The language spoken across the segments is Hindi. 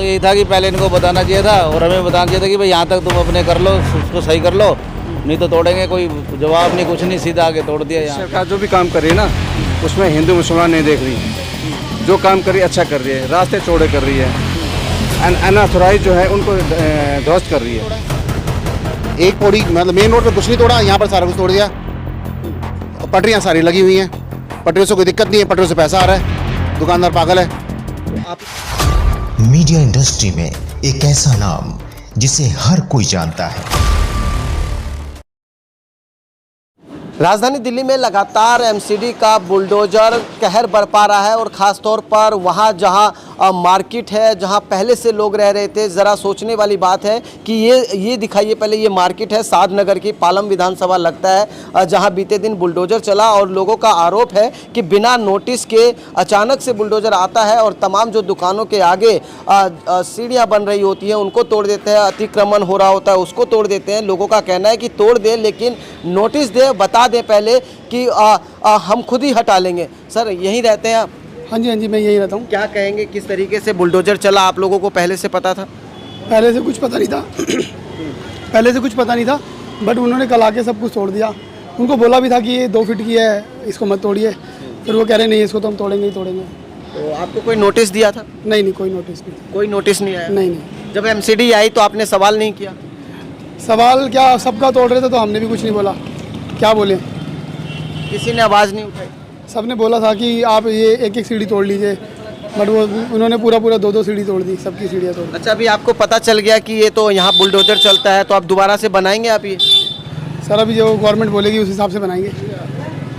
यही था कि पहले इनको बताना चाहिए था और हमें बताना चाहिए था कि भाई यहाँ तक तुम अपने कर लो, उसको सही कर लो, नहीं तो तोड़ेंगे। कोई जवाब नहीं, कुछ नहीं, सीधा आके तोड़ दिया। यहाँ सरकार जो भी काम कर रही है ना, उसमें हिंदू मुसलमान नहीं देख रही। जो काम कर रही है अच्छा कर रही है, रास्ते चौड़े कर रही है, अनऑथोराइज जो है उनको ध्वस्त कर रही है। एक पौड़ी मतलब मेन रोड पे कुछ नहीं तोड़ा, यहाँ पर सारा कुछ तोड़ दिया। पटरियाँ सारी लगी हुई हैं, पटरियों से कोई दिक्कत नहीं है, पटरियों से पैसा आ रहा है, दुकानदार पागल है। मीडिया इंडस्ट्री में एक ऐसा नाम जिसे हर कोई जानता है। राजधानी दिल्ली में लगातार एमसीडी का बुलडोजर कहर बरपा रहा है और ख़ास तौर पर वहाँ जहाँ मार्केट है, जहाँ पहले से लोग रह रहे थे। ज़रा सोचने वाली बात है कि ये दिखाइए, पहले ये मार्केट है सादनगर की, पालम विधानसभा लगता है, जहाँ बीते दिन बुलडोजर चला और लोगों का आरोप है कि बिना नोटिस के अचानक से बुलडोजर आता है और तमाम जो दुकानों के आगे सीढ़ियाँ बन रही होती हैं उनको तोड़ देते हैं, अतिक्रमण हो रहा होता है उसको तोड़ देते हैं। लोगों का कहना है कि तोड़ दे लेकिन नोटिस दे, बता दें पहले कि हम खुद ही हटा लेंगे। सर यहीं रहते हैं आप? हाँ जी मैं यही रहता हूँ। क्या कहेंगे, किस तरीके से बुलडोजर चला, आप लोगों को पहले से पता था? पहले से कुछ पता नहीं था पहले से कुछ पता नहीं था, बट उन्होंने कल आके सब कुछ तोड़ दिया। उनको बोला भी था कि ये 2 फीट की है, इसको मत तोड़िए, फिर वो कह रहे नहीं इसको तो हम तोड़ेंगे ही तोड़ेंगे। तो आपको कोई नोटिस दिया था? नहीं कोई नोटिस नहीं। कोई नोटिस नहीं आया? नहीं। जब एमसीडी आई तो आपने सवाल नहीं किया? सवाल क्या, सबका तोड़ रहे थे तो हमने भी कुछ नहीं बोला। क्या बोले, किसी ने आवाज़ नहीं उठाई? सबने बोला था कि आप ये एक सीढ़ी तोड़ लीजिए, बट वो उन्होंने पूरा 2 सीढ़ी तोड़ दी, सबकी सीढ़ियाँ तोड़ दी। अच्छा, अभी आपको पता चल गया कि ये तो यहाँ बुलडोजर चलता है, तो आप दोबारा से बनाएंगे आप ये? सर अभी जो गवर्नमेंट बोलेगी उस हिसाब से बनाएंगे।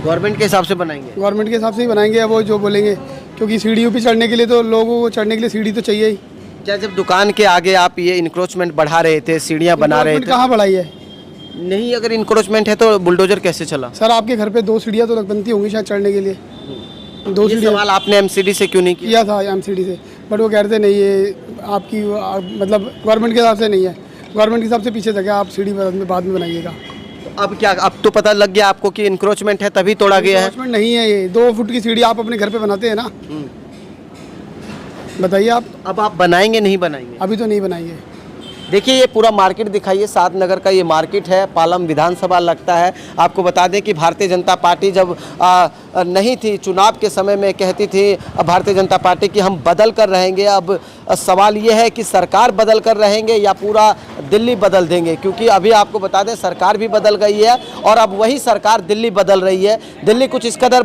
गवर्नमेंट के हिसाब से बनाएंगे? गवर्नमेंट के हिसाब से ही बनाएंगे, वो जो बोलेंगे, क्योंकि सीढ़ियों पे चढ़ने के लिए तो लोगों को चढ़ने के लिए सीढ़ी तो चाहिए ही। क्या जब दुकान के आगे आप ये इंक्रोचमेंट बढ़ा रहे थे, सीढ़ियाँ बना रहे थे? कहाँ बढ़ाई है? नहीं, अगर इंक्रोचमेंट है तो बुलडोजर कैसे चला? सर आपके घर पे 2 सीढ़ियाँ तो बनती होंगी शायद चढ़ने के लिए। 2 सीढ़ियाँ। सवाल आपने एमसीडी से क्यों नहीं किया था एमसीडी से, बट वो कह रहे थे नहीं ये आपकी मतलब गवर्नमेंट के हिसाब से नहीं है, गवर्नमेंट के हिसाब से पीछे तक है, आप सीढ़ी बाद में बनाइएगा। तो अब क्या, अब तो पता लग गया आपको कि इंक्रोचमेंट है तभी तोड़ा गया है? इंक्रोचमेंट नहीं है, ये 2 फुट की सीढ़ी आप अपने घर पे बनाते हैं ना, बताइए आप। अब आप बनाएंगे नहीं बनाएंगे? अभी तो नहीं बनाएंगे। देखिए ये पूरा मार्केट दिखाइए, सादनगर का ये मार्केट है, पालम विधानसभा लगता है। आपको बता दें कि भारतीय जनता पार्टी जब नहीं थी, चुनाव के समय में कहती थी भारतीय जनता पार्टी कि हम बदल कर रहेंगे। अब सवाल ये है कि सरकार बदल कर रहेंगे या पूरा दिल्ली बदल देंगे, क्योंकि अभी आपको बता दें सरकार भी बदल गई है और अब वही सरकार दिल्ली बदल रही है। दिल्ली कुछ इस कदर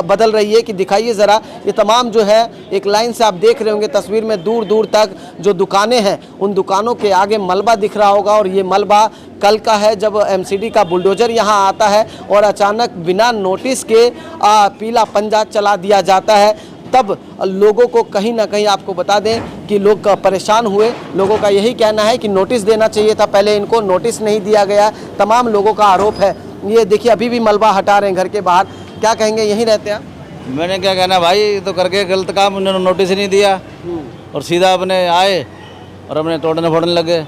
बदल रही है कि दिखाइए ज़रा, ये तमाम जो है एक लाइन से आप देख रहे होंगे तस्वीर में, दूर दूर तक जो दुकानें हैं उन दुकानों के आगे मलबा दिख रहा होगा और ये मलबा कल का है जब एमसीडी का बुलडोजर यहाँ आता है और अचानक बिना नोटिस के पीला पंजा चला दिया जाता है। तब लोगों को कहीं ना कहीं आपको बता दें कि लोग परेशान हुए। लोगों का यही कहना है कि नोटिस देना चाहिए था, पहले इनको नोटिस नहीं दिया गया। तमाम लोगों का आरोप है। ये देखिए अभी भी मलबा हटा रहे हैं घर के बाहर। क्या कहेंगे, यहीं रहते हैं आप? मैंने क्या कहना भाई, तो करके गलत काम, उन्होंने नोटिस नहीं दिया और सीधा अपने आए और अपने तोड़ने फोड़ने लगे।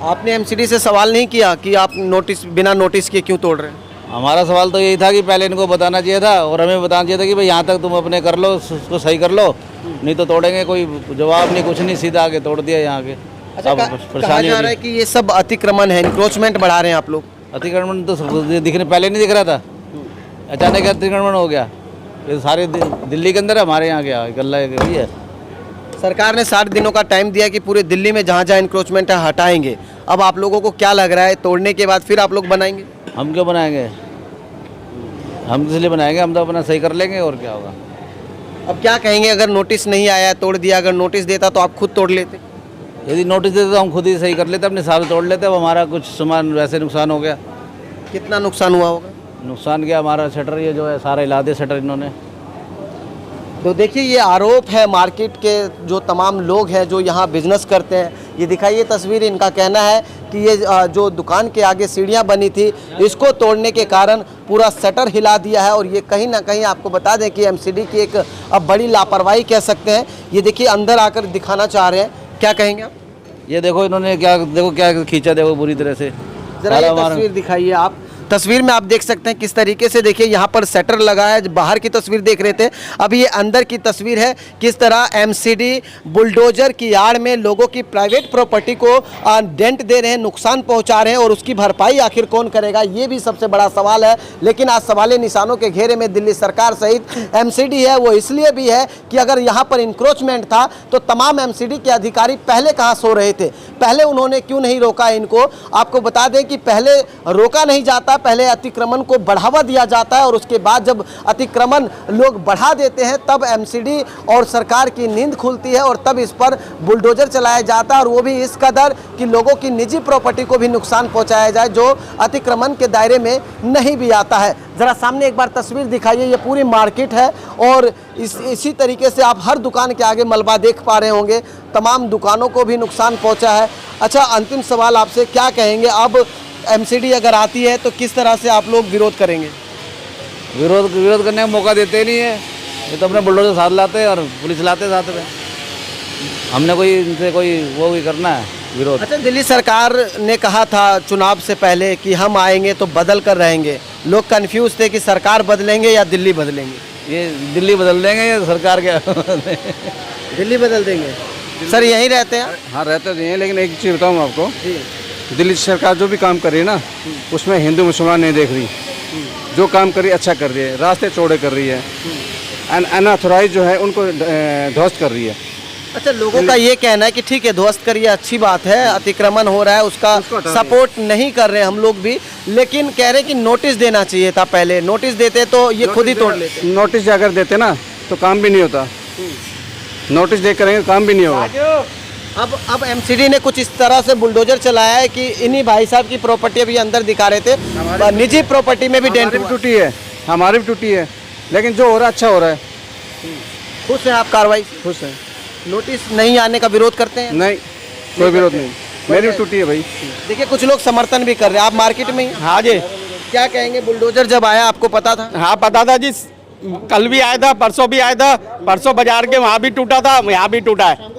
आपने एमसीडी से सवाल नहीं किया कि आप नोटिस, बिना नोटिस के क्यों तोड़ रहे हैं? हमारा सवाल तो यही था कि पहले इनको बताना चाहिए था और हमें बताना चाहिए था कि भाई यहाँ तक तुम अपने कर लो, उसको सही कर लो, नहीं तो तोड़ेंगे। कोई जवाब नहीं, कुछ नहीं, सीधा आके तोड़ दिया यहाँ के। अच्छा, कहा जा रहा है कि ये सब अतिक्रमण है, इंक्रोचमेंट बढ़ा रहे हैं आप लोग। अतिक्रमण तो दिखने पहले नहीं दिख रहा था, अचानक अतिक्रमण हो गया। ये सारे दिल्ली के अंदर है, हमारे यहाँ क्या गल्ला है। सरकार ने 60 दिनों का टाइम दिया कि पूरे दिल्ली में जहाँ जहाँ इंक्रोचमेंट है हटाएंगे। अब आप लोगों को क्या लग रहा है, तोड़ने के बाद फिर आप लोग बनाएंगे? हम क्यों बनाएंगे, हम इसलिए बनाएंगे, हम तो अपना सही कर लेंगे और क्या होगा। अब क्या कहेंगे, अगर नोटिस नहीं आया तोड़ दिया, अगर नोटिस देता तो आप खुद तोड़ लेते? यदि नोटिस देते तो हम खुद ही सही कर लेते, अपने हिसाब से तोड़ लेते। अब हमारा कुछ सामान वैसे नुकसान हो गया। कितना नुकसान हुआ होगा? नुकसान क्या, हमारा शटर ये जो है सारा हिला दिया शटर इन्होंने। तो देखिए ये आरोप है मार्केट के जो तमाम लोग हैं जो यहाँ बिजनेस करते हैं। ये दिखाइए तस्वीर, इनका कहना है कि ये जो दुकान के आगे सीढ़ियाँ बनी थी इसको तोड़ने के कारण पूरा शटर हिला दिया है और ये कहीं ना कहीं आपको बता दें कि एमसीडी की एक अब बड़ी लापरवाही कह सकते हैं। ये देखिए अंदर आकर दिखाना चाह रहे हैं, क्या कहेंगे आप? ये देखो इन्होंने क्या, देखो क्या खींचा, देखो बुरी तरह से। जरा ये तस्वीर दिखाइए आप। तस्वीर में आप देख सकते हैं किस तरीके से, देखिए यहाँ पर शटर लगा है, बाहर की तस्वीर देख रहे थे, अब ये अंदर की तस्वीर है। किस तरह एमसीडी बुलडोजर की आड़ में लोगों की प्राइवेट प्रॉपर्टी को डेंट दे रहे हैं, नुकसान पहुंचा रहे हैं, और उसकी भरपाई आखिर कौन करेगा, ये भी सबसे बड़ा सवाल है। लेकिन आज सवाले निशानों के घेरे में दिल्ली सरकार सहित एमसीडी है। वो इसलिए भी है कि अगर यहाँ पर इंक्रोचमेंट था तो तमाम एमसीडी के अधिकारी पहले कहाँ सो रहे थे, पहले उन्होंने क्यों नहीं रोका इनको। आपको बता दें कि पहले रोका नहीं जाता, पहले अतिक्रमण को बढ़ावा दिया जाता है, और उसके बाद जब अतिक्रमण लोग बढ़ा देते हैं तब एमसीडी और सरकार की नींद खुलती है, और तब इस पर बुलडोजर चलाया जाता है, और वो भी इस कदर कि लोगों की निजी प्रॉपर्टी को भी नुकसान पहुंचाया जाए जो अतिक्रमण के दायरे में नहीं भी आता है। ज़रा सामने एक बार तस्वीर दिखाइए, ये पूरी मार्केट है, और इसी तरीके से आप हर दुकान के आगे मलबा देख पा रहे होंगे, तमाम दुकानों को भी नुकसान पहुंचा है। अच्छा, अंतिम सवाल आपसे, क्या कहेंगे अब एमसीडी अगर आती है तो किस तरह से आप लोग विरोध करेंगे? विरोध करने का मौका देते ही नहीं है, ये तो अपने बुलडोजर साथ लाते हैं और पुलिस लाते साथ में। हमने कोई इनसे कोई वो भी करना है विरोध। अच्छा, दिल्ली सरकार ने कहा था चुनाव से पहले कि हम आएंगे तो बदल कर रहेंगे, लोग कंफ्यूज थे कि सरकार बदलेंगे या दिल्ली बदलेंगे। ये दिल्ली बदल देंगे या सरकार क्या दिल्ली बदल देंगे। सर यहीं रहते हैं? हाँ, रहते तो हैं, लेकिन एक चीज़ बताऊँ आपको, दिल्ली सरकार जो भी काम कर रही है ना, उसमें हिंदू मुसलमान नहीं देख रही। जो काम कर रही है अच्छा कर रही है, रास्ते चौड़े कर रही है, अनऑथोराइज जो है उनको ध्वस्त कर रही है। अच्छा, लोगों का ये कहना है कि ठीक है ध्वस्त करिए, अच्छी बात है, अतिक्रमण हो रहा है उसका सपोर्ट नहीं कर रहे हम लोग भी, लेकिन कह रहे कि नोटिस देना चाहिए था पहले, नोटिस देते तो ये खुद ही तोड़ लेते। नोटिस अगर देते ना तो काम भी नहीं होता, नोटिस दे करेंगे काम भी नहीं होगा। अब एमसीडी ने कुछ इस तरह से बुलडोजर चलाया है कि इन्हीं भाई साहब की प्रॉपर्टी अभी अंदर दिखा रहे थे, निजी प्रॉपर्टी में भी डेंट टूटी है, हमारी भी टूटी है, लेकिन जो हो रहा है अच्छा हो रहा है। खुश हैं आप कार्रवाई? खुश है। नोटिस नहीं आने का विरोध करते हैं? नहीं, कोई विरोध नहीं, मेरी भी टूटी है भाई। देखिए कुछ लोग समर्थन भी कर रहे हैं, आप मार्केट में ही? हाँ जी। क्या कहेंगे, बुलडोजर जब आया आपको पता था? हाँ पता था जी, कल भी आया था, परसों भी आया था, परसों बाजार के वहाँ भी टूटा था, यहाँ भी टूटा है,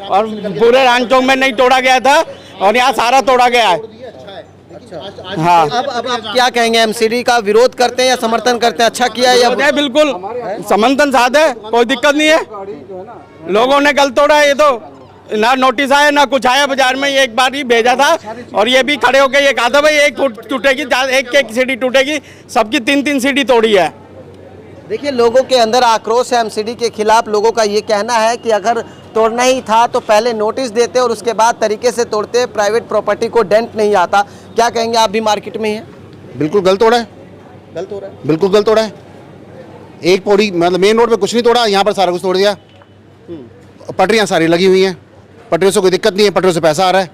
और पूरे रान चौक में नहीं तोड़ा गया था, और यहाँ सारा तोड़ा गया है। हाँ, अब आप क्या कहेंगे, एमसीडी का विरोध करते हैं या समर्थन करते हैं? अच्छा किया या है? बिल्कुल समर्थन साथ है, कोई दिक्कत नहीं है। लोगों ने कल तोड़ा है, ये तो ना नोटिस आया ना कुछ आया, बाजार में एक बार ही भेजा था, और ये भी खड़े होकर ये कहा था भाई 1 फुट टूटेगी, एक सीढ़ी टूटेगी, सबकी 3-3 सीढ़ी तोड़ी है। देखिए लोगों के अंदर आक्रोश है एमसीडी के खिलाफ। लोगों का ये कहना है कि अगर तोड़ना ही था तो पहले नोटिस देते और उसके बाद तरीके से तोड़ते, प्राइवेट प्रॉपर्टी को डेंट नहीं आता। क्या कहेंगे, आप भी मार्केट में ही हैं? बिल्कुल गलत तोड़ा है, गलत हो रहा है, बिल्कुल गलत तोड़ा है। एक पौड़ी मतलब मेन रोड पे कुछ नहीं तोड़ा, यहाँ पर सारा कुछ तोड़ दिया। पटरियाँ सारी लगी हुई हैं, पटरियों से कोई दिक्कत नहीं है, पटरियों से पैसा आ रहा है,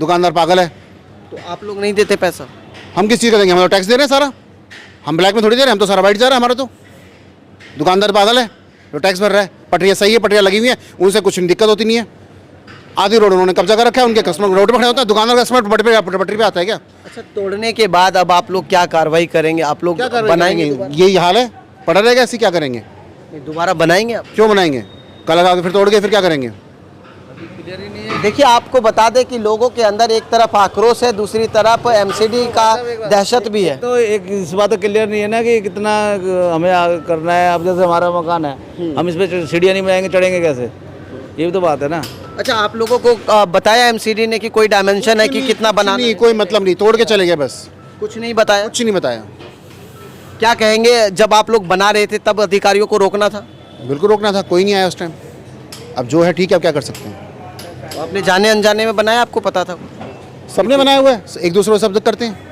दुकानदार पागल है। तो आप लोग नहीं देते पैसा? हम किस चीज़ का देंगे, हम तो टैक्स दे रहे हैं सारा, हम ब्लैक में थोड़ी दे रहे हैं, हम तो सारा वाइट जा रहा है हमारा। तो दुकानदार पागल है जो टैक्स भर रहा है। पटरियाँ सही है, पटरियाँ लगी हुई हैं, उनसे कुछ दिक्कत होती नहीं है। आधी रोड उन्होंने कब्जा कर रखा है, उनके कस्टमर रोड पर खड़े होता है, दुकानदार का कस्टमर पटरी पे आता है क्या? अच्छा, तोड़ने के बाद अब आप लोग क्या कार्रवाई करेंगे? आप लोग बनाएंगे? यही हाल है, पड़ा रहेगा ऐसे, क्या करेंगे? दोबारा बनाएंगे आप? क्यों बनाएंगे? कल आगे फिर तोड़ गए फिर क्या करेंगे? देखिए आपको बता दें कि लोगों के अंदर एक तरफ आक्रोश है, दूसरी तरफ एमसीडी का दहशत भी है। तो एक इस बात तो क्लियर नहीं है ना कि कितना हमें करना है। अब जैसे हमारा मकान है, हम इस पे सीढ़ियाँ नहीं बनाएंगे, चढ़ेंगे कैसे? ये भी तो बात है ना। अच्छा, आप लोगों को बताया एमसीडी ने कि कोई डायमेंशन है कि कितना बनाना? नहीं, कोई मतलब नहीं, तोड़ के चले गए बस, कुछ नहीं बताया? कुछ नहीं बताया। क्या कहेंगे, जब आप लोग बना रहे थे तब अधिकारियों को रोकना था? बिल्कुल रोकना था, कोई नहीं आया उस टाइम। अब जो है ठीक है, अब क्या कर सकते हैं। तो आपने जाने अनजाने में बनाया, आपको पता था? सबने बनाया हुआ है, एक दूसरे को शब्द करते हैं।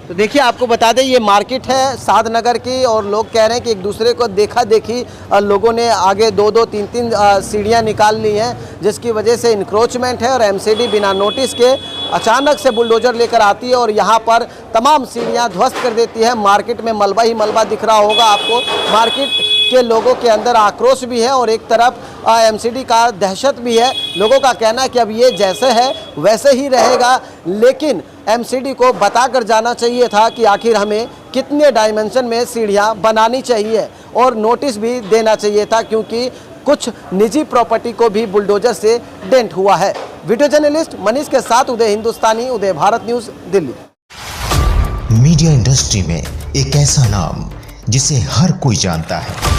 तो देखिए आपको बता दें ये मार्केट है सादनगर की, और लोग कह रहे हैं कि एक दूसरे को देखा देखी लोगों ने आगे 2-2, 3-3 सीढ़ियाँ निकाल ली हैं, जिसकी वजह से इंक्रोचमेंट है। और एमसीडी बिना नोटिस के अचानक से बुलडोजर लेकर आती है और यहाँ पर तमाम सीढ़ियाँ ध्वस्त कर देती है। मार्केट में मलबा ही मलबा दिख रहा होगा आपको। मार्केट के लोगों के अंदर आक्रोश भी है और एक तरफ एमसीडी का दहशत भी है। लोगों का कहना है कि अब ये जैसे है वैसे ही रहेगा, लेकिन एमसीडी को बताकर जाना चाहिए था कि आखिर हमें कितने डायमेंशन में सीढ़ियाँ बनानी चाहिए, और नोटिस भी देना चाहिए था, क्योंकि कुछ निजी प्रॉपर्टी को भी बुलडोजर से डेंट हुआ है। वीडियो जर्नलिस्ट मनीष के साथ Uday Hindustani, Uday Bharat news, Delhi. Media industry में एक ऐसा नाम जिसे हर कोई जानता है।